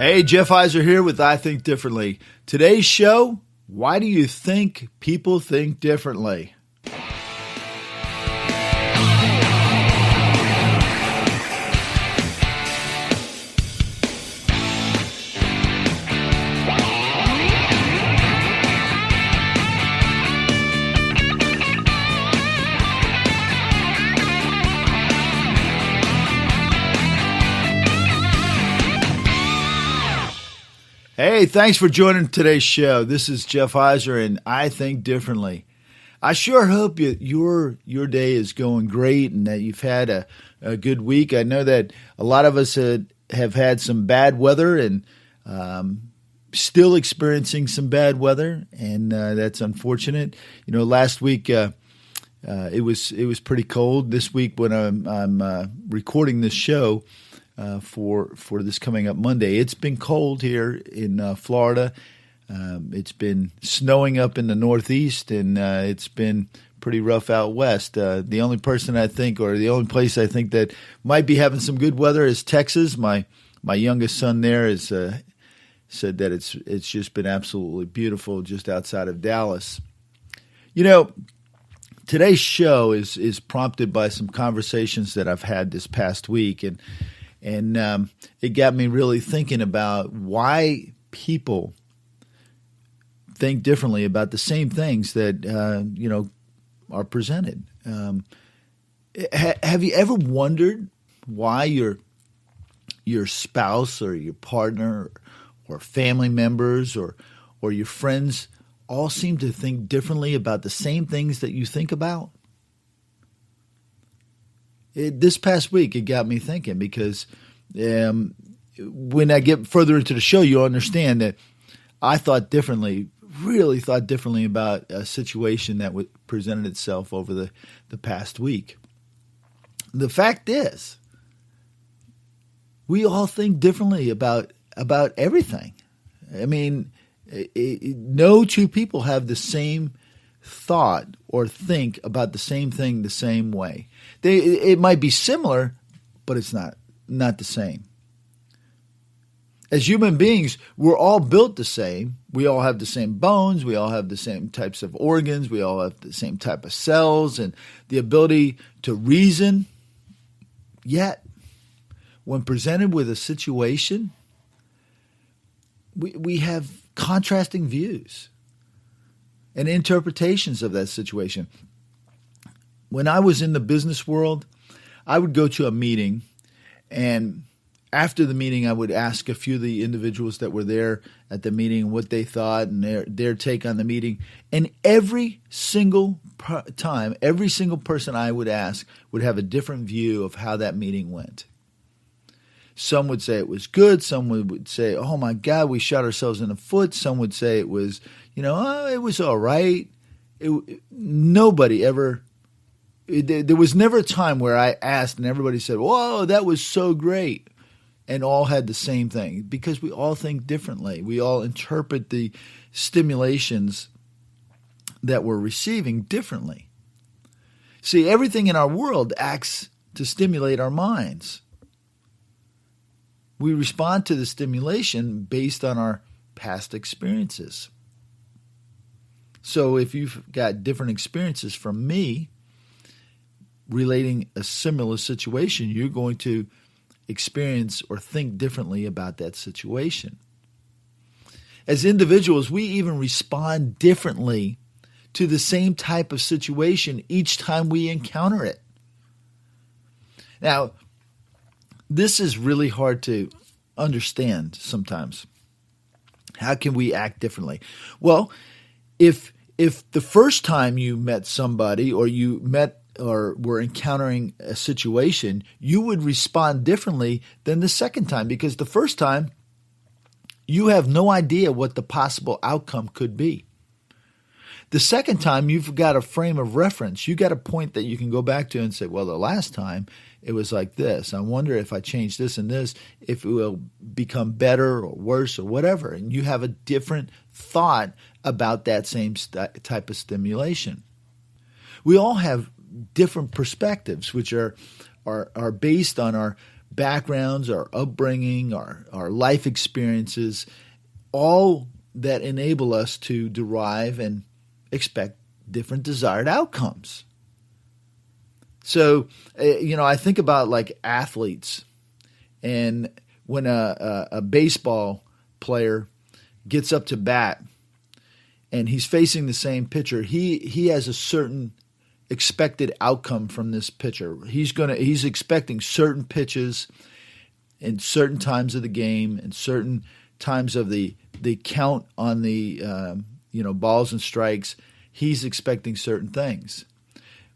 Hey, Jeff Heiser here with I Think Differently. Today's show, why do you think people think differently? Hey, thanks for joining today's show. This is Jeff Heiser, and I Think Differently. I sure hope your day is going great and that you've had a good week. I know that a lot of us have had some bad weather and still experiencing some bad weather, and that's unfortunate. You know, last week it was pretty cold. This week when I'm recording this show, for this coming up Monday. It's been cold here in Florida. It's been snowing up in the Northeast, and it's been pretty rough out west. The only person I think, or the only place I think that might be having some good weather is Texas. My youngest son there is said that it's just been absolutely beautiful just outside of Dallas. You know, today's show is prompted by some conversations that I've had this past week, and it got me really thinking about why people think differently about the same things that are presented. Have you ever wondered why your spouse or your partner or family members or your friends all seem to think differently about the same things that you think about? This past week, it got me thinking because when I get further into the show, you'll understand that I really thought differently about a situation that presented itself over the past week. The fact is, we all think differently about everything. I mean, no two people have the same thought or think about the same thing the same way. It might be similar, but it's not the same. As human beings, we're all built the same. We all have the same bones. We all have the same types of organs. We all have the same type of cells and the ability to reason. Yet, when presented with a situation, we have contrasting views and interpretations of that situation. When I was in the business world, I would go to a meeting, and after the meeting, I would ask a few of the individuals that were there at the meeting what they thought and their take on the meeting. And every single time, every single person I would ask would have a different view of how that meeting went. Some would say it was good. Some would say, oh my God, we shot ourselves in the foot. Some would say it was, it was all right. Nobody ever... There was never a time where I asked and everybody said, whoa, that was so great, and all had the same thing, because we all think differently. We all interpret the stimulations that we're receiving differently. See, everything in our world acts to stimulate our minds. We respond to the stimulation based on our past experiences. So if you've got different experiences from me, relating a similar situation, you're going to experience or think differently about that situation. As individuals, we even respond differently to the same type of situation each time we encounter it. Now, this is really hard to understand sometimes. How can we act differently? Well, if the first time you met somebody or were encountering a situation, you would respond differently than the second time, because the first time you have no idea what the possible outcome could be. The second time, you've got a frame of reference. You got a point that you can go back to and say, well, the last time it was like this. I wonder if I change this and this, if it will become better or worse or whatever. And you have a different thought about that same type of stimulation. We all have different perspectives, which are based on our backgrounds, our upbringing, our life experiences, all that enable us to derive and expect different desired outcomes. So, I think about like athletes, and when a baseball player gets up to bat and he's facing the same pitcher, he has a certain expected outcome from this pitcher. He's expecting certain pitches in certain times of the game and certain times of the count on the balls and strikes. He's expecting certain things.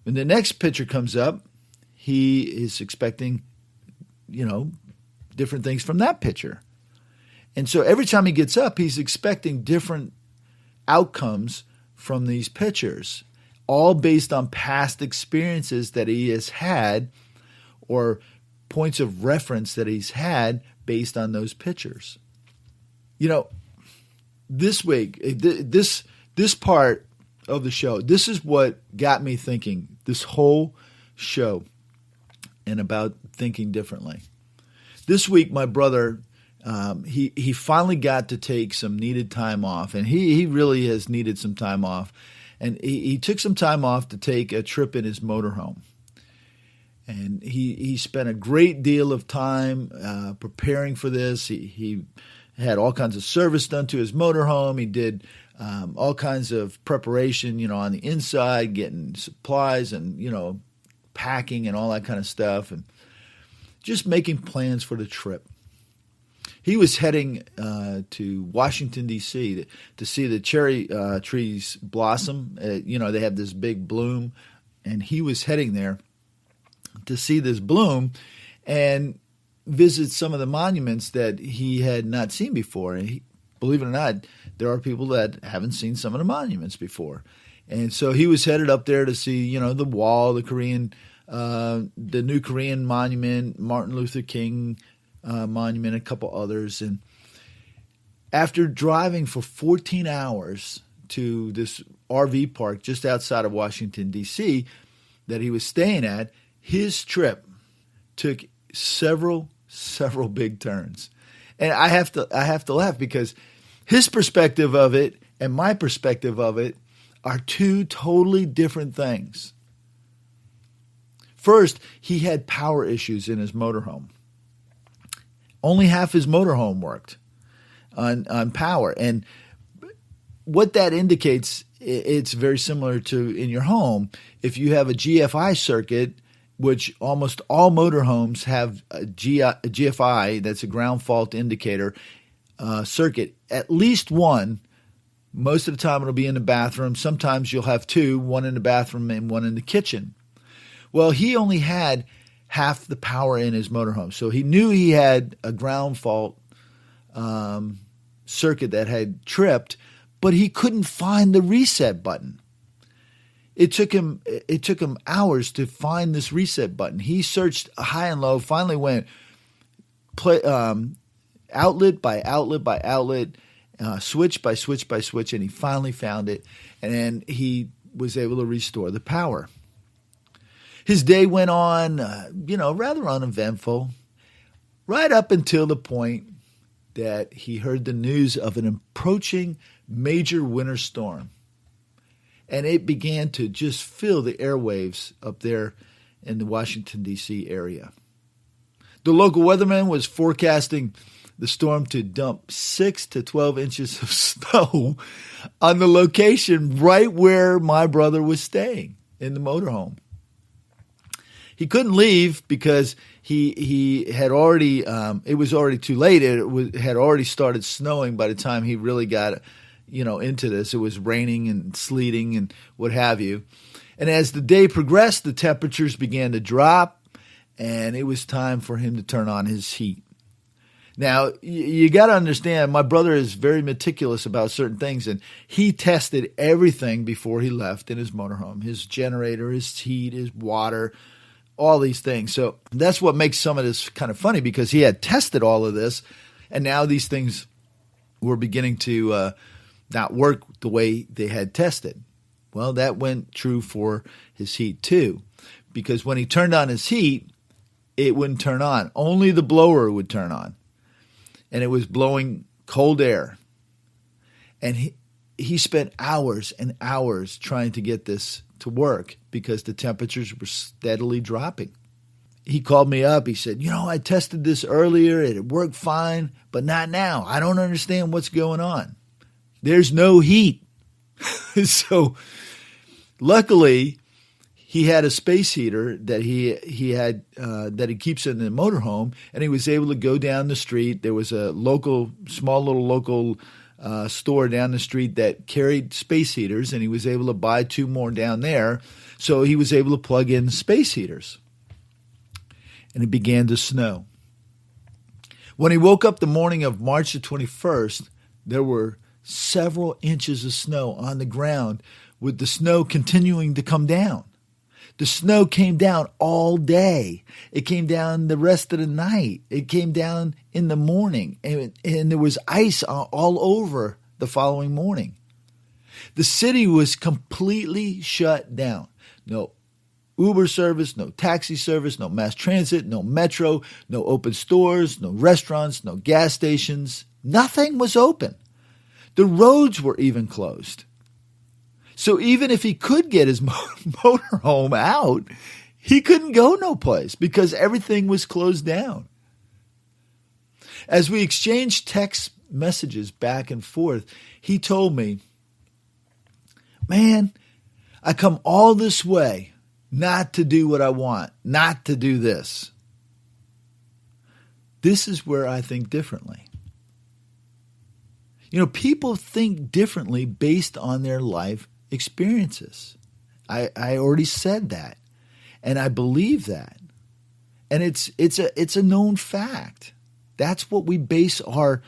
When the next pitcher comes up, he is expecting, different things from that pitcher. And so every time he gets up, he's expecting different outcomes from these pitchers, all based on past experiences that he has had or points of reference that he's had based on those pitchers. This week, this part of the show, this is what got me thinking this whole show and about thinking differently. This week, my brother, he finally got to take some needed time off, and he really has needed some time off. And he took some time off to take a trip in his motorhome. And he spent a great deal of time preparing for this. He had all kinds of service done to his motorhome. He did all kinds of preparation, on the inside, getting supplies and, packing and all that kind of stuff, and just making plans for the trip. He was heading to Washington, D.C. to see the cherry trees blossom. They have this big bloom, and he was heading there to see this bloom and visit some of the monuments that he had not seen before. And believe it or not, there are people that haven't seen some of the monuments before. And so he was headed up there to see, the wall, the new Korean monument, Martin Luther King monument, a couple others. And after driving for 14 hours to this RV park just outside of Washington, D.C. that he was staying at, his trip took several big turns. And I have to laugh because his perspective of it and my perspective of it are two totally different things. First, he had power issues in his motorhome. Only half his motorhome worked on power. And what that indicates, it's very similar to in your home. If you have a GFI circuit, which almost all motorhomes have a GFI, that's a ground fault indicator circuit, at least one. Most of the time it'll be in the bathroom. Sometimes you'll have two, one in the bathroom and one in the kitchen. Well, he only had half the power in his motorhome. So he knew he had a ground fault circuit that had tripped, but he couldn't find the reset button. It took him hours to find this reset button. He searched high and low, finally went outlet by outlet by outlet, switch by switch by switch, and he finally found it, and then he was able to restore the power. His day went on, rather uneventful, right up until the point that he heard the news of an approaching major winter storm. And it began to just fill the airwaves up there in the Washington, D.C. area. The local weatherman was forecasting the storm to dump 6 to 12 inches of snow on the location right where my brother was staying in the motorhome. He couldn't leave because he had already, it was already too late. It had already started snowing by the time he really got, into this. It was raining and sleeting and what have you. And as the day progressed, the temperatures began to drop, and it was time for him to turn on his heat. Now, you got to understand, my brother is very meticulous about certain things, and he tested everything before he left in his motorhome, his generator, his heat, his water, all these things. So that's what makes some of this kind of funny, because he had tested all of this, and now these things were beginning to not work the way they had tested. Well, that went true for his heat too, because when he turned on his heat, it wouldn't turn on. Only the blower would turn on. And it was blowing cold air. And he spent hours and hours trying to get this to work because the temperatures were steadily dropping. He called me up. He said, I tested this earlier. It worked fine, but not now. I don't understand what's going on. There's no heat. So luckily, he had a space heater that he had that he keeps in the motorhome, and he was able to go down the street. There was a small little local store down the street that carried space heaters, and he was able to buy 2 more down there. So he was able to plug in space heaters, and it began to snow. When he woke up the morning of March the 21st, there were several inches of snow on the ground, with the snow continuing to come down. The snow came down all day. It came down the rest of the night. It came down in the morning, and there was ice all over the following morning. The city was completely shut down. No Uber service, no taxi service, no mass transit, no metro, no open stores, no restaurants, no gas stations. Nothing was open. The roads were even closed. So even if he could get his motorhome out, he couldn't go no place because everything was closed down. As we exchanged text messages back and forth, he told me, "Man, I come all this way not to do what I want, not to do this." This is where I think differently. People think differently based on their life experiences. I already said that, and I believe that, and it's a known fact. That's what we base our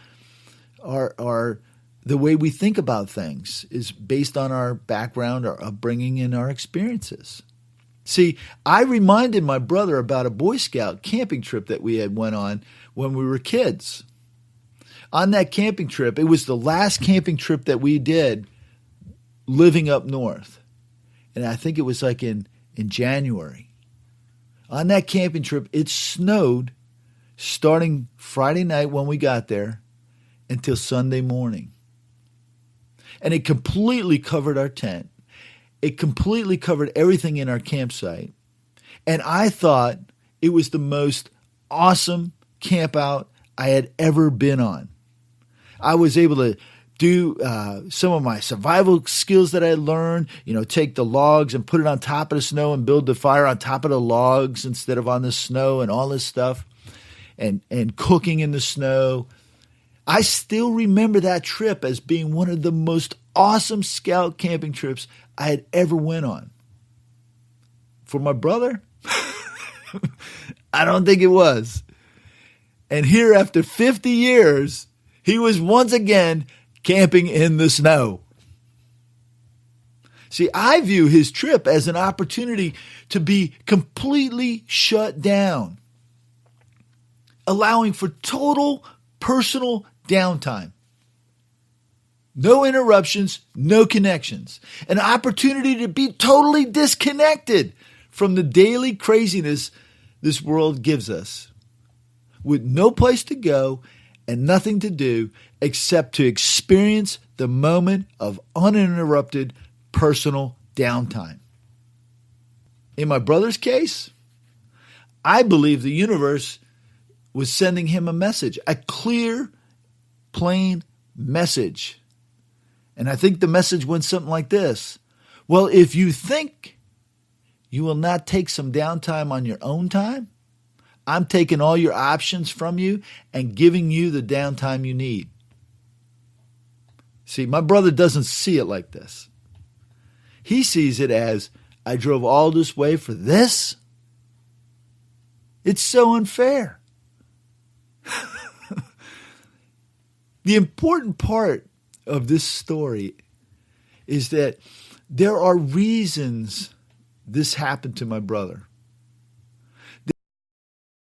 the way we think about things is based on our background, our upbringing, and our experiences. See, I reminded my brother about a Boy Scout camping trip that we had went on when we were kids. On that camping trip, it was the last camping trip that we did living up north. And I think it was like in January. On that camping trip, it snowed starting Friday night when we got there until Sunday morning. And it completely covered our tent. It completely covered everything in our campsite. And I thought it was the most awesome camp out I had ever been on. I was able to do some of my survival skills that I learned, take the logs and put it on top of the snow and build the fire on top of the logs instead of on the snow and all this stuff, and cooking in the snow. I still remember that trip as being one of the most awesome scout camping trips I had ever went on. For my brother, I don't think it was. And here after 50 years, he was once again camping in the snow. See, I view his trip as an opportunity to be completely shut down, allowing for total personal downtime. No interruptions, no connections. An opportunity to be totally disconnected from the daily craziness this world gives us, with no place to go and nothing to do except to experience the moment of uninterrupted personal downtime. In my brother's case, I believe the universe was sending him a message, a clear, plain message. And I think the message went something like this: well, if you think you will not take some downtime on your own time, I'm taking all your options from you and giving you the downtime you need. See, my brother doesn't see it like this. He sees it as, I drove all this way for this? It's so unfair. The important part of this story is that there are reasons this happened to my brother.